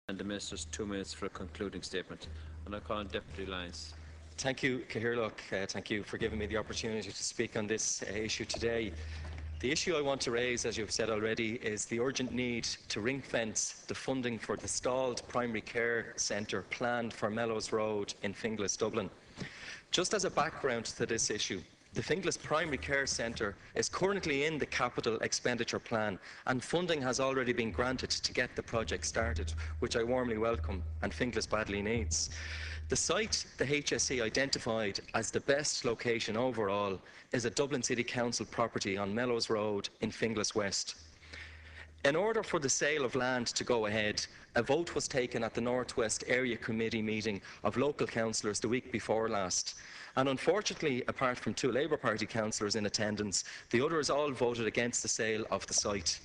And the Minister's 2 minutes for a concluding statement. And I call on Deputy Lyons. Thank you, Cahirlock. Thank you for giving me the opportunity to speak on this issue today. The issue I want to raise, as you've said already, is the urgent need to ring-fence the funding for the stalled primary care centre planned for Mellows Road in Finglas, Dublin. Just as a background to this issue, the Finglas Primary Care Centre is currently in the capital expenditure plan, and funding has already been granted to get the project started, which I warmly welcome and Finglas badly needs. The site the HSE identified as the best location overall is a Dublin City Council property on Mellows Road in Finglas West. In order for the sale of land to go ahead, a vote was taken at the North West Area Committee meeting of local councillors the week before last. And unfortunately, apart from 2 Labour Party councillors in attendance, the others all voted against the sale of the site.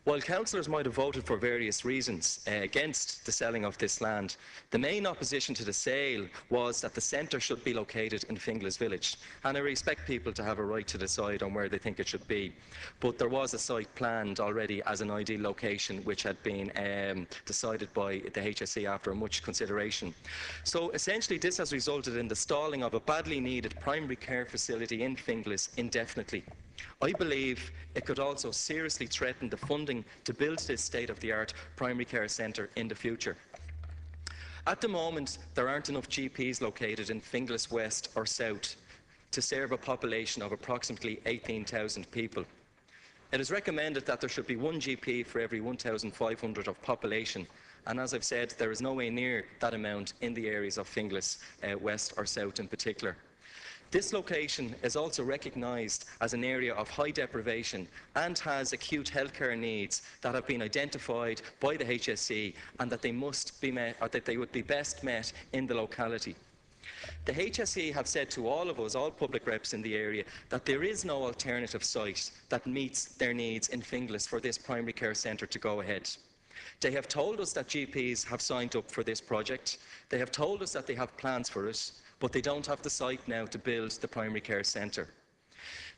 While councillors might have voted for various reasons against the selling of this land, the main opposition to the sale was that the centre should be located in Finglas village. And I respect people to have a right to decide on where they think it should be. But there was a site planned already as an ideal location, which had been decided by the HSE after much consideration. So essentially this has resulted in the stalling of a badly needed primary care facility in Finglas indefinitely. I believe it could also seriously threaten the funding to build this state-of-the-art primary care centre in the future. At the moment, there aren't enough GPs located in Finglas West or South to serve a population of approximately 18,000 people. It is recommended that there should be 1 GP for every 1,500 of population, and as I've said, there is nowhere near that amount in the areas of Finglas West or South in particular. This location is also recognised as an area of high deprivation and has acute healthcare needs that have been identified by the HSE and that they must be met, or that they would be best met in the locality. The HSE have said to all of us, all public reps in the area, that there is no alternative site that meets their needs in Finglas for this primary care centre to go ahead. They have told us that GPs have signed up for this project. They have told us that they have plans for it, but they don't have the site now to build the primary care centre.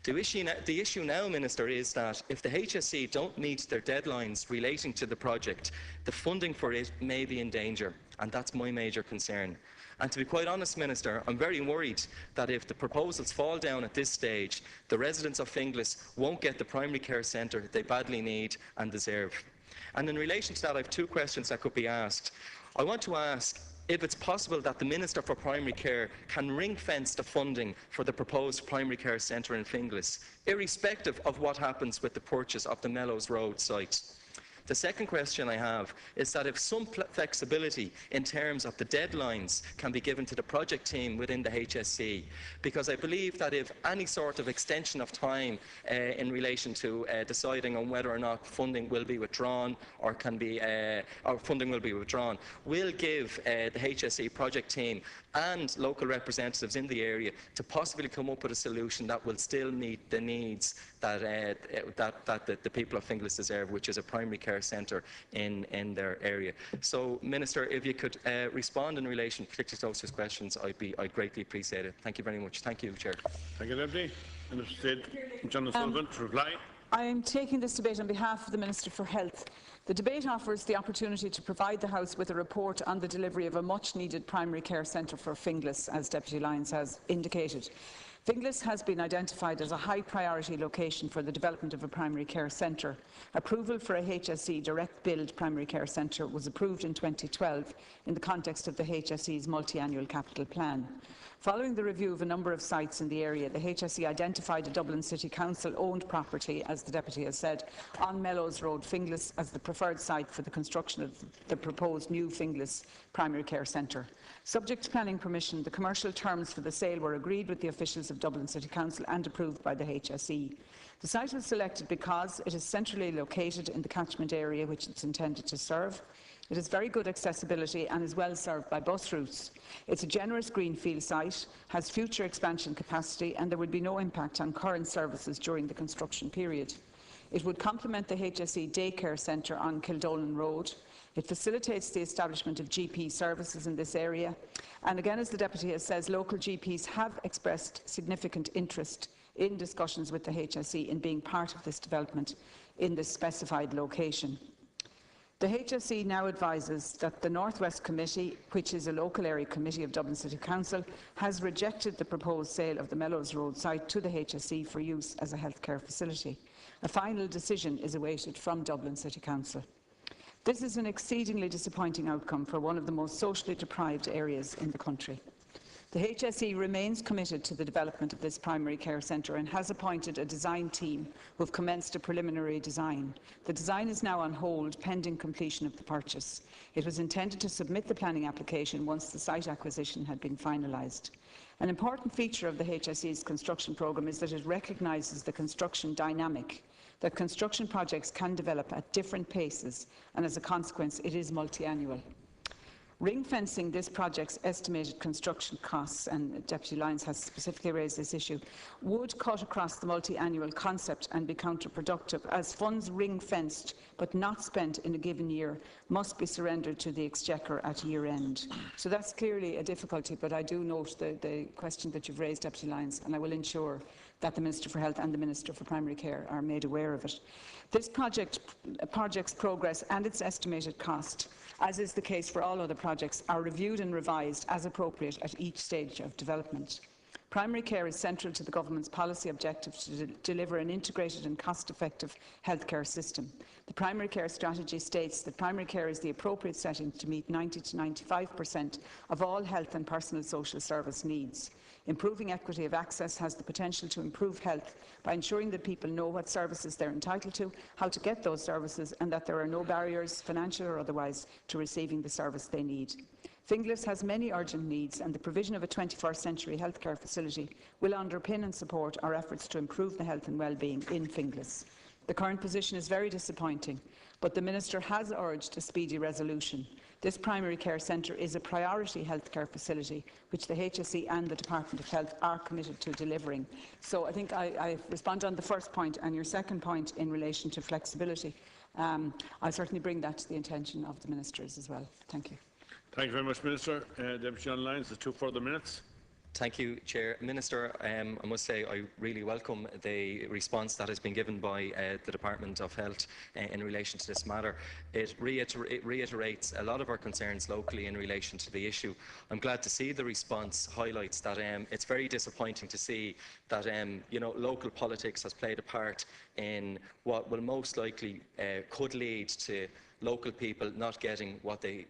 The issue now, Minister, is that if the HSE don't meet their deadlines relating to the project, the funding for it may be in danger, and that's my major concern. And to be quite honest, Minister, I'm very worried that if the proposals fall down at this stage, the residents of Finglas won't get the primary care centre they badly need and deserve. And in relation to that, I have 2 questions that could be asked. I want to ask if it's possible that the Minister for Primary Care can ring-fence the funding for the proposed primary care centre in Finglas, irrespective of what happens with the purchase of the Mellows Road site. The second question I have is that if some flexibility in terms of the deadlines can be given to the project team within the HSE, because I believe that if any sort of extension of time in relation to deciding on whether or not funding will be withdrawn or funding will be withdrawn, will give the HSE project team and local representatives in the area to possibly come up with a solution that will still meet the needs that the people of Finglas deserve, which is a primary care centre in their area. So, Minister, if you could respond in relation particularly to those questions, I'd greatly appreciate it. Thank you very much. Thank you, Chair. Thank you, Deputy. Minister John O'Sullivan to reply. I am taking this debate on behalf of the Minister for Health. The debate offers the opportunity to provide the House with a report on the delivery of a much-needed primary care centre for Finglas, as Deputy Lyons has indicated. Finglas has been identified as a high-priority location for the development of a primary care centre. Approval for a HSE direct-build primary care centre was approved in 2012 in the context of the HSE's multi-annual capital plan. Following the review of a number of sites in the area, the HSE identified a Dublin City Council-owned property, as the Deputy has said, on Mellows Road, Finglas, as the preferred site for the construction of the proposed new Finglas primary care centre. Subject to planning permission, the commercial terms for the sale were agreed with the officials of Dublin City Council and approved by the HSE. The site was selected because it is centrally located in the catchment area which it's intended to serve. It has very good accessibility and is well served by bus routes. It's a generous greenfield site, has future expansion capacity, and there would be no impact on current services during the construction period. It would complement the HSE daycare centre on Kildolan Road. It facilitates the establishment of GP services in this area. And again, as the Deputy has said, local GPs have expressed significant interest in discussions with the HSE in being part of this development in this specified location. The HSE now advises that the North West Committee, which is a local area committee of Dublin City Council, has rejected the proposed sale of the Mellows Road site to the HSE for use as a healthcare facility. A final decision is awaited from Dublin City Council. This is an exceedingly disappointing outcome for one of the most socially deprived areas in the country. The HSE remains committed to the development of this primary care centre and has appointed a design team who have commenced a preliminary design. The design is now on hold pending completion of the purchase. It was intended to submit the planning application once the site acquisition had been finalised. An important feature of the HSE's construction programme is that it recognises the construction dynamic, that construction projects can develop at different paces, and as a consequence it is multi-annual. Ring-fencing this project's estimated construction costs, and Deputy Lyons has specifically raised this issue, would cut across the multi-annual concept and be counterproductive, as funds ring-fenced but not spent in a given year must be surrendered to the Exchequer at year-end. So that's clearly a difficulty, but I do note the question that you've raised, Deputy Lyons, and I will ensure that the Minister for Health and the Minister for Primary Care are made aware of it. This project's progress and its estimated cost, as is the case for all other projects, are reviewed and revised as appropriate at each stage of development. Primary care is central to the Government's policy objective to deliver an integrated and cost-effective healthcare system. The primary care strategy states that primary care is the appropriate setting to meet 90 to 95% of all health and personal social service needs. Improving equity of access has the potential to improve health by ensuring that people know what services they're entitled to, how to get those services, and that there are no barriers, financial or otherwise, to receiving the service they need. Finglas has many urgent needs, and the provision of a 21st century healthcare facility will underpin and support our efforts to improve the health and well-being in Finglas. The current position is very disappointing, but the Minister has urged a speedy resolution. This primary care centre is a priority healthcare facility which the HSE and the Department of Health are committed to delivering. So I think I respond on the first point, and your second point in relation to flexibility. I'll certainly bring that to the attention of the Ministers as well. Thank you. Thank you very much, Minister. Deputy John Lyons, the 2 further minutes. Thank you, Chair. Minister, I must say I really welcome the response that has been given by the Department of Health in relation to this matter. It reiterates a lot of our concerns locally in relation to the issue. I'm glad to see the response highlights that it's very disappointing to see that local politics has played a part in what will most likely could lead to local people not getting what they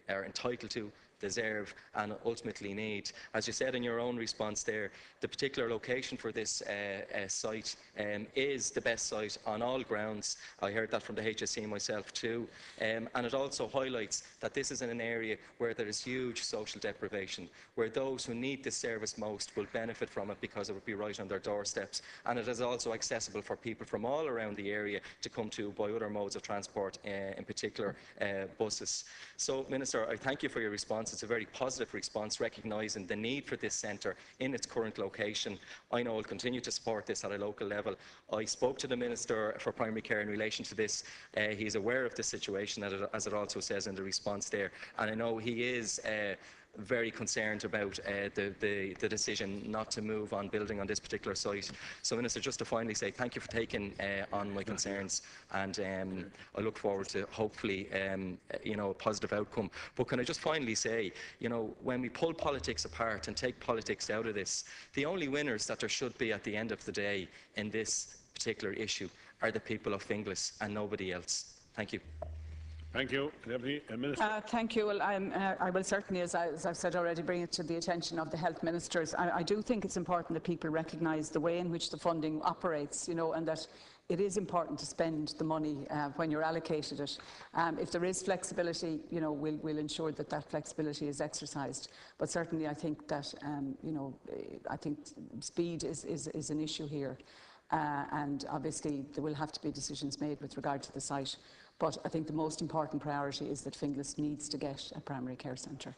are entitled to, deserve and ultimately need. As you said in your own response there, the particular location for this site is the best site on all grounds. I heard that from the HSE myself too, and it also highlights that this is in an area where there is huge social deprivation, where those who need this service most will benefit from it because it would be right on their doorsteps, and it is also accessible for people from all around the area to come to by other modes of transport, in particular buses. So, Minister, I thank you for your response. It's a very positive response, recognising the need for this centre in its current location. I know I'll continue to support this at a local level. I spoke to the Minister for Primary Care in relation to this. He is aware of the situation, as it also says in the response there, and I know he is very concerned about the decision not to move on building on this particular site. So, Minister, just to finally say thank you for taking on my concerns, and I look forward to hopefully a positive outcome. But can I just finally say, when we pull politics apart and take politics out of this, the only winners that there should be at the end of the day in this particular issue are the people of Finglas and nobody else. Thank you. Thank you. Deputy Minister. Thank you. Well, I will certainly, as I've said already, bring it to the attention of the health ministers. I do think it's important that people recognise the way in which the funding operates, and that it is important to spend the money when you're allocated it. If there is flexibility, we'll ensure that that flexibility is exercised. But certainly, I think that I think speed is an issue here, and obviously there will have to be decisions made with regard to the site. But I think the most important priority is that Finglas needs to get a primary care centre.